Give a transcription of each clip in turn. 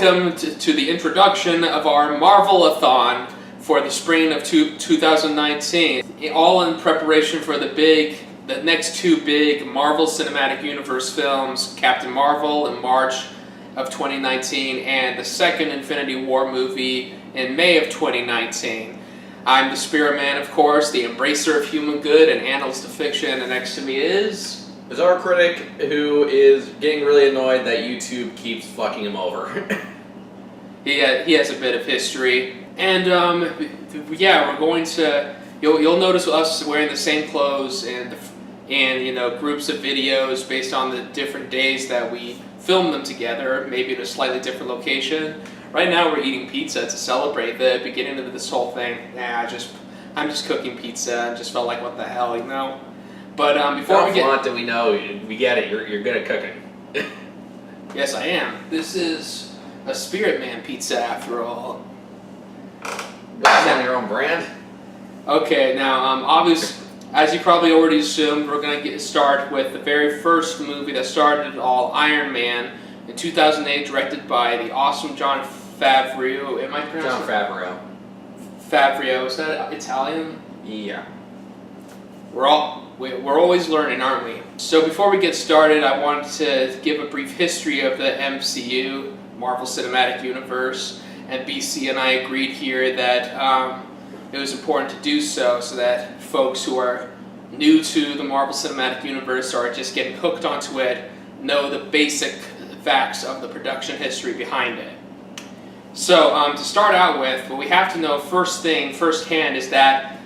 welcome to the introduction of our Marvel-Thon for the spring of 2019. All in preparation for the next two big Marvel Cinematic Universe films, Captain Marvel in March of 2019 and the second Infinity War movie in May of 2019. I'm the Spirit Man, of course, the embracer of human good and analyst of fiction, and next to me is... Bizarro Critic, who is getting really annoyed that YouTube keeps fucking him over. He has a bit of history, and yeah, we're going to. You'll notice us wearing the same clothes and groups of videos based on the different days that we film them together, maybe at a slightly different location. Right now, we're eating pizza to celebrate the beginning of this whole thing. I'm just cooking pizza. I just felt like, what the hell, you know. But before we get... that we know, we get it, you're good at cooking. Yes, I am. This is a Spirit Man pizza, after all. That's on your own brand? Okay, now, obviously, as you probably already assumed, we're going to start with the very first movie that started it all, Iron Man, in 2008, directed by the awesome Jon Favreau. Am I pronouncing Jon Favreau. Favreau, is that Italian? Yeah. We're always learning, aren't we? So before we get started, I wanted to give a brief history of the MCU, Marvel Cinematic Universe, and BC and I agreed here that it was important to do so that folks who are new to the Marvel Cinematic Universe or are just getting hooked onto it know the basic facts of the production history behind it. So to start out with, what we have to know firsthand is that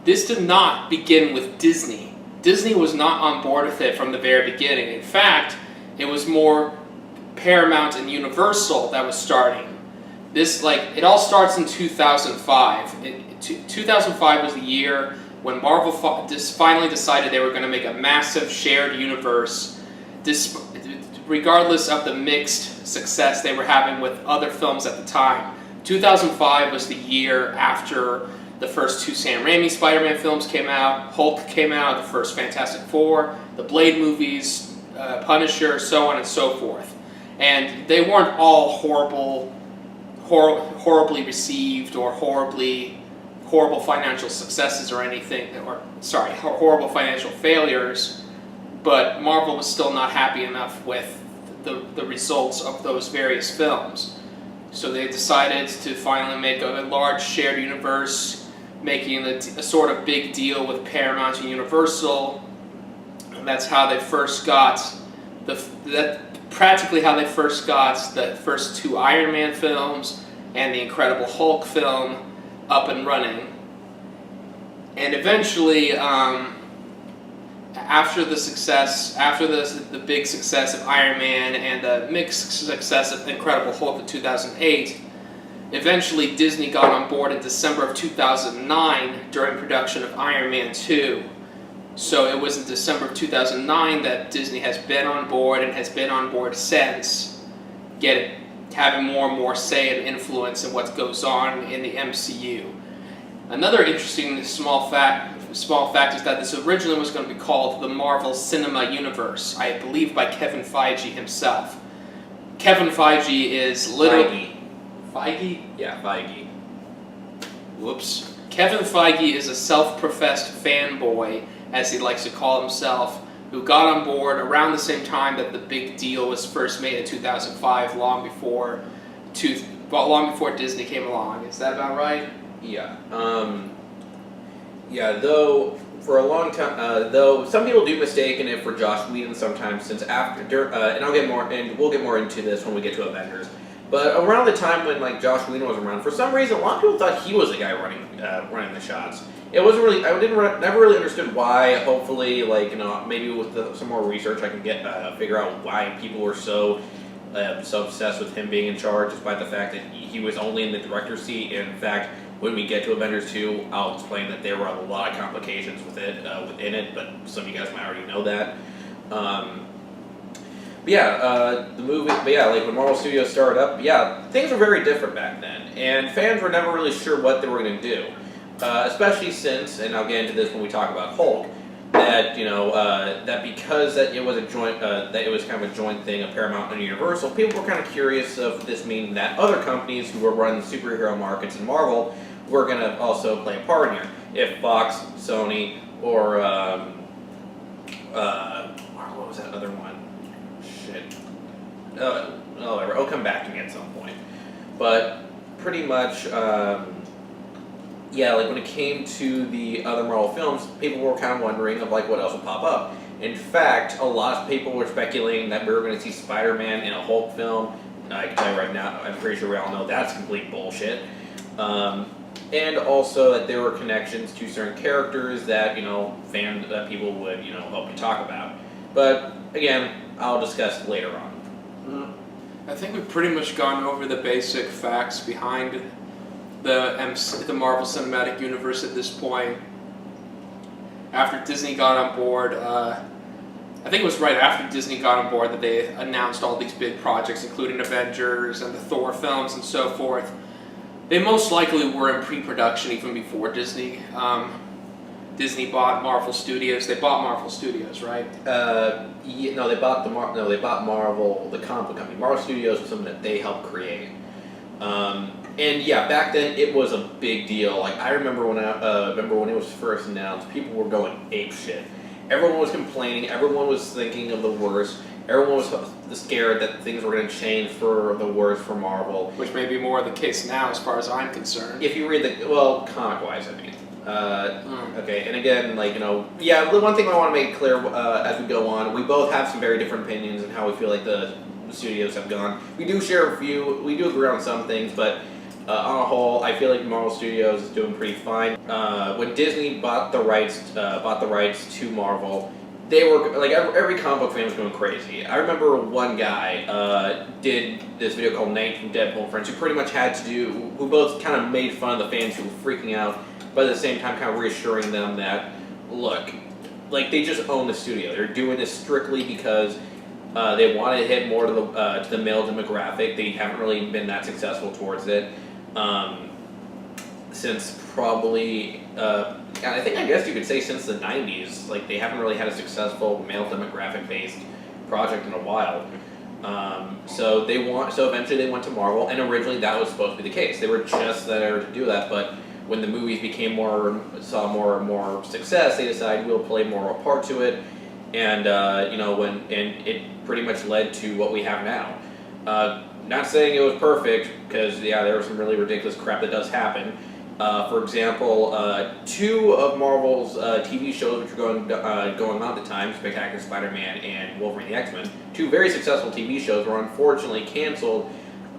this did not begin with Disney. Disney was not on board with it from the very beginning. In fact, it was more Paramount and Universal that was starting. It all starts in 2005. 2005 was the year when Marvel finally decided they were going to make a massive shared universe, regardless of the mixed success they were having with other films at the time. 2005 was the year after the first two Sam Raimi Spider-Man films came out, Hulk came out, the first Fantastic Four, the Blade movies, Punisher, so on and so forth. And they weren't all horribly received or horrible financial successes or anything, horrible financial failures, but Marvel was still not happy enough with the results of those various films. So they decided to finally make a large shared universe, making a sort of big deal with Paramount and Universal, and that's how they first got the first two Iron Man films and the Incredible Hulk film up and running. And eventually, after the big success of Iron Man and the mixed success of Incredible Hulk in 2008, eventually Disney got on board in December of 2009 during production of Iron Man 2. So it was in December of 2009 that Disney has been on board and has been on board since, having more and more say and influence in what goes on in the MCU. Another interesting small fact is that this originally was going to be called the Marvel Cinema Universe, I believe by Kevin Feige himself. Kevin Feige is literally... Feige? Yeah, Feige. Whoops. Kevin Feige is a self-professed fanboy, as he likes to call himself, who got on board around the same time that the big deal was first made in 2005, long before Disney came along. Is that about right? Yeah. Though for a long time, though some people do mistaken it for Joss Whedon sometimes, since and we'll get more into this when we get to Avengers. But around the time when Joss Whedon was around, for some reason, a lot of people thought he was the guy running the shots. It wasn't really. Never really understood why. Hopefully, maybe with some more research, I can figure out why people were so obsessed with him being in charge, despite the fact that he was only in the director's seat. And in fact, when we get to Avengers 2, I'll explain that there were a lot of complications within it. But some of you guys might already know that. The movie, when Marvel Studios started up, things were very different back then, and fans were never really sure what they were going to do, especially since, and I'll get into this when we talk about Hulk, they that that because that it was a joint that it was kind of a joint thing of Paramount and Universal, people were kind of curious of this meaning that other companies who were running the superhero markets in Marvel were going to also play a part in here. If Fox, Sony, or what was that other one? Shit. It'll come back to me at some point. But pretty much, like when it came to the other Marvel films, people were kind of wondering of like what else would pop up. In fact, a lot of people were speculating that we were going to see Spider-Man in a Hulk film. I can tell you right now, I'm pretty sure we all know that's complete bullshit. And also that there were connections to certain characters that that people would hope to talk about. But again, I'll discuss later on. I think we've pretty much gone over the basic facts behind the Marvel Cinematic Universe at this point. After Disney got on board, I think it was right after Disney got on board that they announced all these big projects, including Avengers and the Thor films and so forth. They most likely were in pre-production even before Disney. Disney bought Marvel Studios. They bought Marvel Studios, right? They bought Marvel, the comic book company. Marvel Studios was something that they helped create. And yeah, back then it was a big deal. Like I remember when it was first announced, people were going ape shit. Everyone was complaining. Everyone was thinking of the worst. Everyone was scared that things were going to change for the worse for Marvel. Which may be more the case now, as far as I'm concerned. If you read comic-wise, I mean. Okay, and again, the one thing I want to make clear as we go on, we both have some very different opinions on how we feel like the studios have gone. We do share a few, we do agree on some things, but on a whole, I feel like Marvel Studios is doing pretty fine. When Disney bought the rights to Marvel, they were like every comic book fan was going crazy. I remember one guy did this video called Night from Deadpool Friends, who pretty much who both kind of made fun of the fans who were freaking out, but at the same time kind of reassuring them that, look, like they just own the studio. They're doing this strictly because they want to hit more to the male demographic. They haven't really been that successful towards it since probably, I guess you could say since the 90s. Like they haven't really had a successful male demographic based project in a while. So eventually they went to Marvel, and originally that was supposed to be the case. They were just there to do that, but when the movies saw more and more success, they decided we'll play more of a part to it, and it pretty much led to what we have now. Not saying it was perfect, because there was some really ridiculous crap that does happen. For example, two of Marvel's TV shows which were going on at the time, Spectacular Spider-Man and Wolverine the X-Men, two very successful TV shows were unfortunately canceled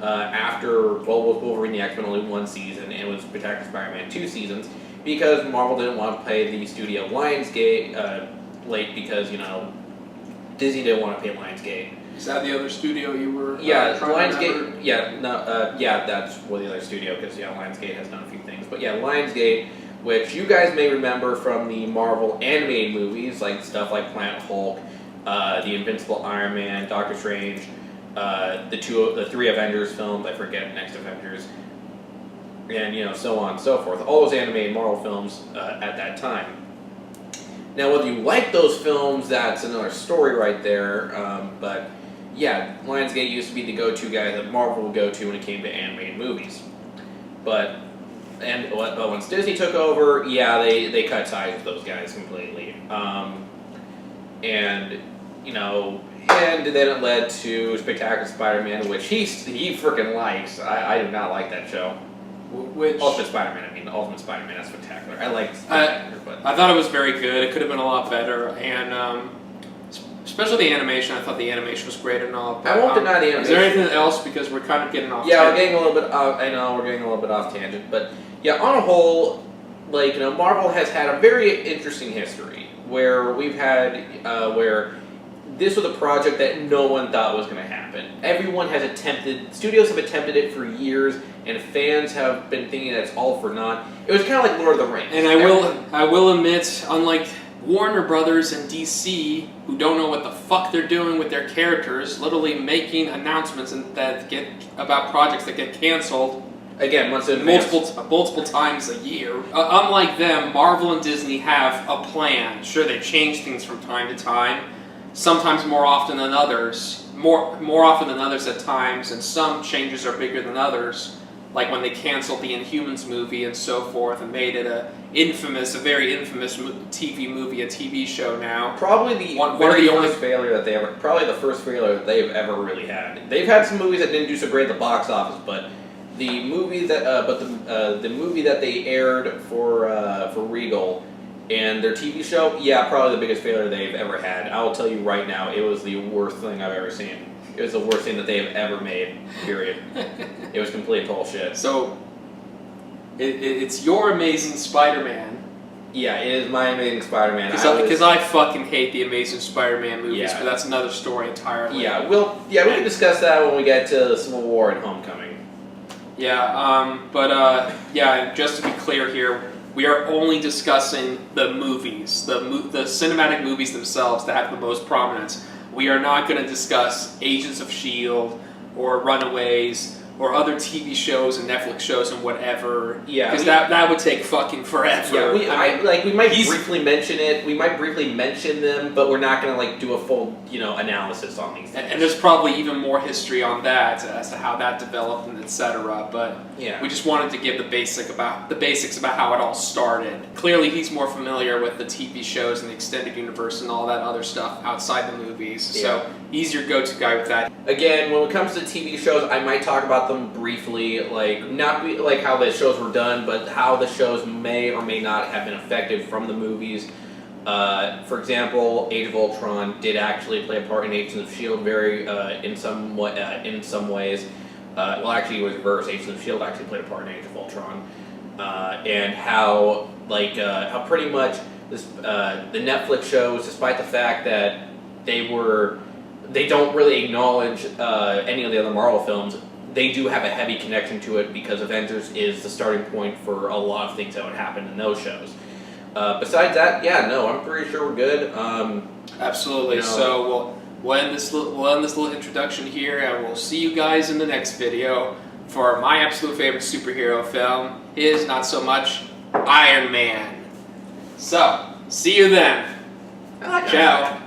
after Wolverine the X-Men only one season, and it was Spectacular Spider-Man 2 seasons, because Marvel didn't want to pay the studio Lionsgate late because, Disney didn't want to pay Lionsgate. Is that the other studio you were Lionsgate, that's for the other studio, because, Lionsgate has done a few things. But Lionsgate, which you guys may remember from the Marvel animated movies, like stuff like Planet Hulk, the Invincible Iron Man, Doctor Strange, the three Avengers films, I forget, Next Avengers, and, so on and so forth. All those animated Marvel films at that time. Now, whether you like those films, that's another story right there, but Lionsgate used to be the go-to guy that Marvel would go to when it came to animated movies. But once Disney took over, they cut ties with those guys completely. And then it led to Spectacular Spider-Man, which he freaking likes. I do not like that show. Ultimate Spider-Man, the Ultimate Spider-Man is Spectacular. I like Spectacular, but I thought it was very good. It could have been a lot better, and especially the animation. I thought the animation was great and all. But, I won't deny the animation. Is there anything else, because we're kind of getting off? We're getting a little bit. I know we're getting a little bit off tangent, but on a whole, Marvel has had a very interesting history where we've had where this was a project that no one thought was going to happen. Studios have attempted it for years, and fans have been thinking that it's all for naught. It was kind of like Lord of the Rings. And I will admit, unlike Warner Brothers and DC, who don't know what the fuck they're doing with their characters, literally making announcements about projects that get canceled Again, months in advance. multiple times a year. Unlike them, Marvel and Disney have a plan. Sure, they change things from time to time, sometimes more often than others. More often than others at times, and some changes are bigger than others. Like when they canceled the Inhumans movie and so forth, and made it a very infamous TV movie, a TV show now. Probably the first failure that they've ever really had. They've had some movies that didn't do so great at the box office, but the movie the movie that they aired for Regal and their TV show, yeah, probably the biggest failure they've ever had. I will tell you right now, it was the worst thing I've ever seen. It was the worst thing that they have ever made, period. It was complete total shit. So, it's your Amazing Spider-Man. Yeah, it is my Amazing Spider-Man. Because I fucking hate the Amazing Spider-Man movies, but that's another story entirely. Yeah, we can discuss that when we get to Civil War and Homecoming. Yeah, just to be clear here, we are only discussing the movies, the cinematic movies themselves that have the most prominence. We are not going to discuss Agents of S.H.I.E.L.D. or Runaways or other TV shows and Netflix shows and whatever. Yeah, because that would take fucking forever. Yeah, we might briefly mention it. We might briefly mention them, but we're not going to do a full analysis on these things. And there's probably even more history on that as to how that developed and etc. But we just wanted to give the basics about how it all started. Clearly, he's more familiar with the TV shows and the extended universe and all that other stuff outside the movies. Yeah. So he's your go-to guy with that. Again, when it comes to TV shows, I might talk about them briefly, not how the shows were done, but how the shows may or may not have been affected from the movies. For example, Age of Ultron did actually play a part in Agents of S.H.I.E.L.D. in some ways. Well, actually, it was reverse. Agents of S.H.I.E.L.D. actually played a part in Age of Ultron, and how pretty much the Netflix shows, despite the fact that they don't really acknowledge any of the other Marvel films, they do have a heavy connection to it because Avengers is the starting point for a lot of things that would happen in those shows. Besides that, I'm pretty sure we're good. Absolutely. So we'll end this little introduction here, and we'll see you guys in the next video for my absolute favorite superhero film. His not so much, Iron Man. So see you then. Ciao.